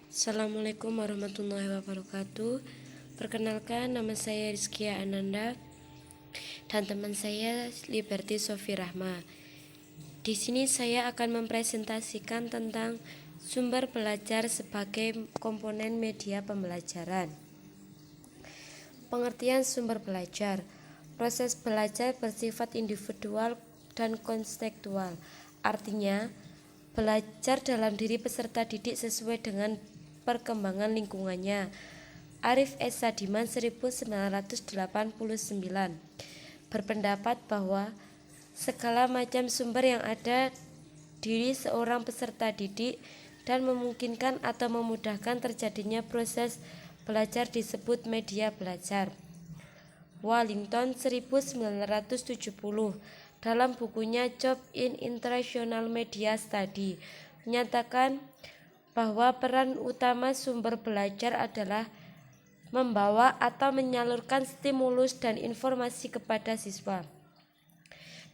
Assalamualaikum warahmatullahi wabarakatuh. Perkenalkan, nama saya Rizkia Ananda dan teman saya Liberty Sofi Rahma. Di sini saya akan mempresentasikan tentang sumber belajar sebagai komponen media pembelajaran. Pengertian sumber belajar. Proses belajar bersifat individual dan konstekstual. Artinya, belajar dalam diri peserta didik sesuai dengan perkembangan lingkungannya. Arif S. Sadiman 1989 berpendapat bahwa segala macam sumber yang ada diri seorang peserta didik dan memungkinkan atau memudahkan terjadinya proses belajar disebut media belajar. Wellington 1970 dalam bukunya Job in International Media Study menyatakan bahwa peran utama sumber belajar adalah membawa atau menyalurkan stimulus dan informasi kepada siswa.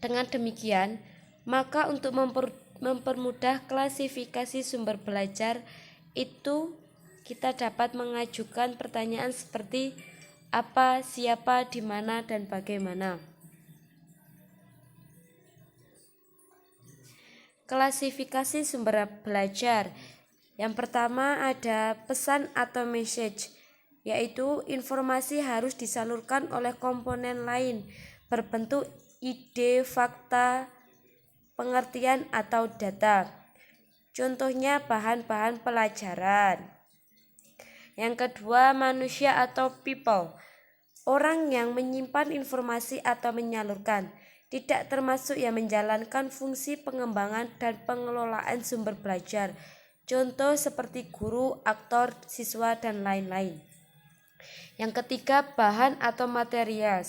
Dengan demikian, maka untuk mempermudah klasifikasi sumber belajar itu kita dapat mengajukan pertanyaan seperti apa, siapa, di mana, dan bagaimana. Klasifikasi sumber belajar. Yang pertama ada pesan atau message, yaitu informasi harus disalurkan oleh komponen lain berbentuk ide, fakta, pengertian, atau data. Contohnya bahan-bahan pelajaran. Yang kedua, manusia atau people, orang yang menyimpan informasi atau menyalurkan, tidak termasuk yang menjalankan fungsi pengembangan dan pengelolaan sumber belajar. Contoh seperti guru, aktor, siswa, dan lain-lain. Yang ketiga, bahan atau material.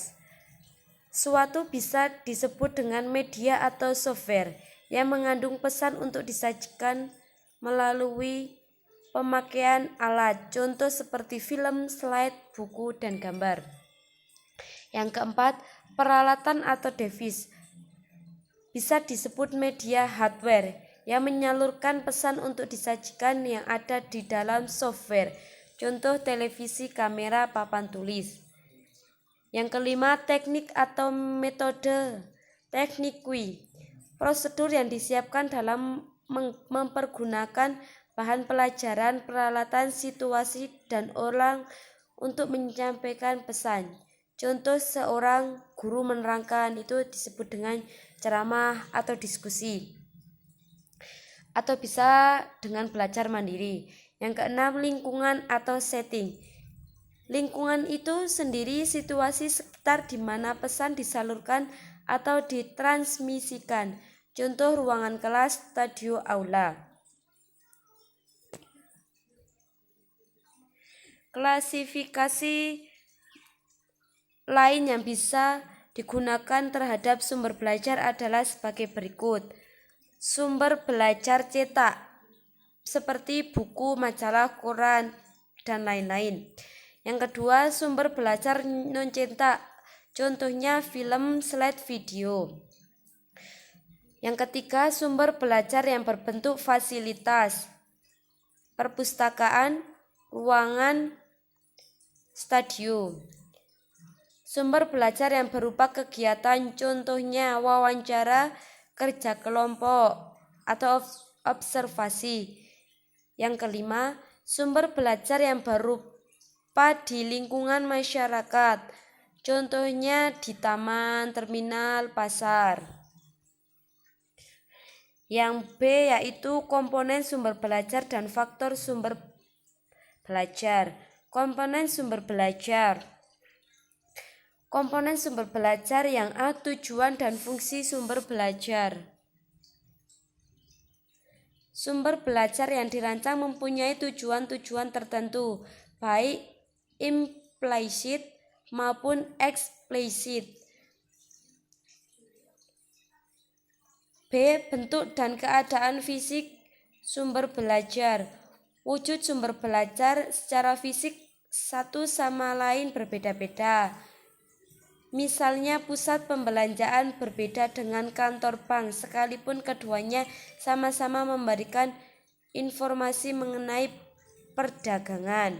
Suatu bisa disebut dengan media atau software yang mengandung pesan untuk disajikan melalui pemakaian alat, contoh seperti film, slide, buku, dan gambar. Yang keempat, peralatan atau device bisa disebut media hardware yang menyalurkan pesan untuk disajikan yang ada di dalam software, contoh televisi, kamera, papan tulis. Yang kelima, teknik atau metode. Teknik kui, prosedur yang disiapkan dalam mempergunakan bahan pelajaran, peralatan, situasi, dan orang untuk menyampaikan pesan. Contoh seorang guru menerangkan itu disebut dengan ceramah atau diskusi. Atau bisa dengan belajar mandiri. Yang keenam, lingkungan atau setting. Lingkungan itu sendiri situasi sekitar di mana pesan disalurkan atau ditransmisikan. Contoh ruangan kelas, studio, aula. Klasifikasi lain yang bisa digunakan terhadap sumber belajar adalah sebagai berikut. Sumber belajar cetak, seperti buku, majalah, koran, dan lain-lain. Yang kedua, sumber belajar non-cetak, contohnya film, slide, video. Yang ketiga, sumber belajar yang berbentuk fasilitas, perpustakaan, ruangan, stadium. Sumber belajar yang berupa kegiatan, contohnya wawancara, kerja kelompok, atau observasi. Yang kelima, sumber belajar yang berupa di lingkungan masyarakat, contohnya di taman, terminal, pasar. Yang B yaitu komponen sumber belajar dan faktor sumber belajar. Komponen sumber belajar. Komponen sumber belajar yang A, tujuan dan fungsi sumber belajar. Sumber belajar yang dirancang mempunyai tujuan-tujuan tertentu, baik implisit maupun eksplisit. B. Bentuk dan keadaan fisik sumber belajar. Wujud sumber belajar secara fisik satu sama lain berbeda-beda. Misalnya pusat pembelanjaan berbeda dengan kantor bank, sekalipun keduanya sama-sama memberikan informasi mengenai perdagangan.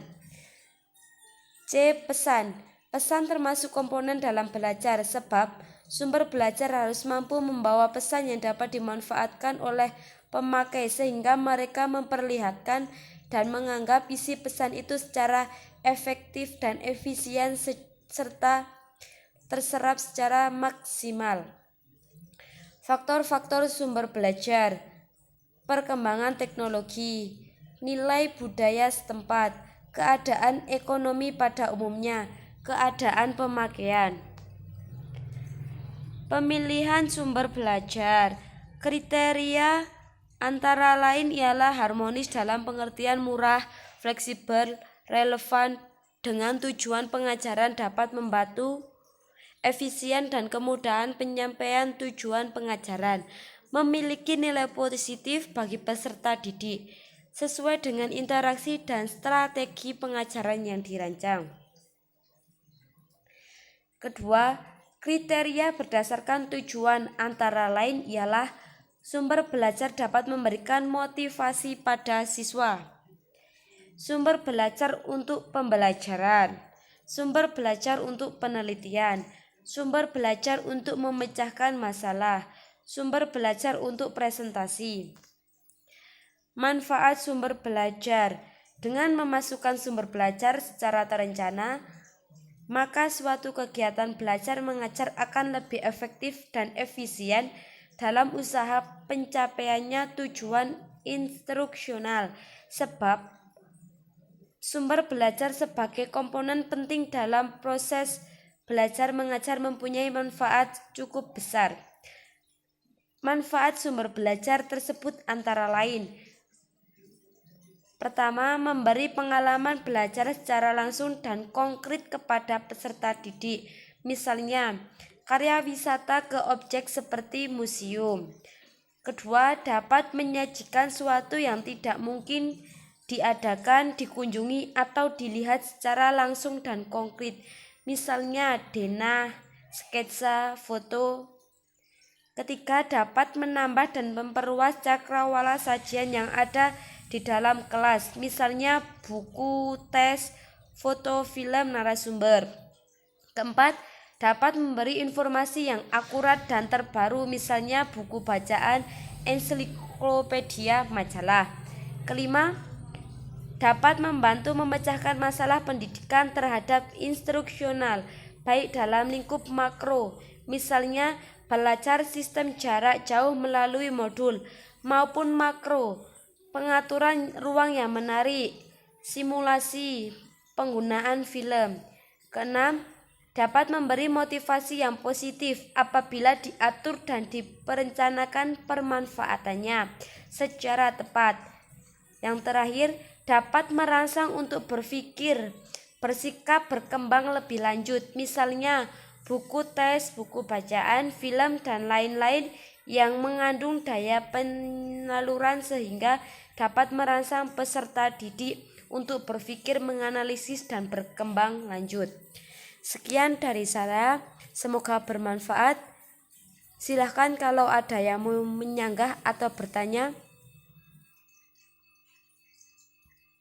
C. Pesan. Pesan termasuk komponen dalam belajar sebab sumber belajar harus mampu membawa pesan yang dapat dimanfaatkan oleh pemakai sehingga mereka memperlihatkan dan menganggap isi pesan itu secara efektif dan efisien serta terserap secara maksimal. Faktor-faktor sumber belajar: perkembangan teknologi, nilai budaya setempat, keadaan ekonomi pada umumnya, keadaan pemakaian. Pemilihan sumber belajar. Kriteria antara lain ialah harmonis dalam pengertian murah, fleksibel, relevan dengan tujuan pengajaran, dapat membantu, efisien dan kemudahan penyampaian tujuan pengajaran, memiliki nilai positif bagi peserta didik, sesuai dengan interaksi dan strategi pengajaran yang dirancang. Kedua, kriteria berdasarkan tujuan antara lain ialah sumber belajar dapat memberikan motivasi pada siswa, sumber belajar untuk pembelajaran, sumber belajar untuk penelitian, sumber belajar untuk memecahkan masalah, sumber belajar untuk presentasi. Manfaat sumber belajar. Dengan memasukkan sumber belajar secara terencana, maka suatu kegiatan belajar mengajar akan lebih efektif dan efisien dalam usaha pencapaiannya tujuan instruksional, sebab sumber belajar sebagai komponen penting dalam proses belajar mengajar mempunyai manfaat cukup besar. Manfaat sumber belajar tersebut antara lain: pertama, memberi pengalaman belajar secara langsung dan konkret kepada peserta didik, misalnya karya wisata ke objek seperti museum. Kedua, dapat menyajikan sesuatu yang tidak mungkin diadakan, dikunjungi atau dilihat secara langsung dan konkret, misalnya denah, sketsa, foto. Ketiga, dapat menambah dan memperluas cakrawala sajian yang ada di dalam kelas, misalnya buku, tes, foto, film, narasumber. Keempat, dapat memberi informasi yang akurat dan terbaru, misalnya buku bacaan, ensiklopedia, majalah. Kelima, dapat membantu memecahkan masalah pendidikan terhadap instruksional, baik dalam lingkup makro, misalnya belajar sistem jarak jauh melalui modul, maupun makro, pengaturan ruang yang menarik, simulasi, penggunaan film. Keenam, dapat memberi motivasi yang positif apabila diatur dan diperencanakan permanfaatannya secara tepat. Yang terakhir, dapat merangsang untuk berpikir, bersikap, berkembang lebih lanjut, misalnya buku tes, buku bacaan, film, dan lain-lain yang mengandung daya penaluran sehingga dapat merangsang peserta didik untuk berpikir, menganalisis, dan berkembang lanjut. Sekian dari saya, semoga bermanfaat. Silahkan kalau ada yang mau menyanggah atau bertanya.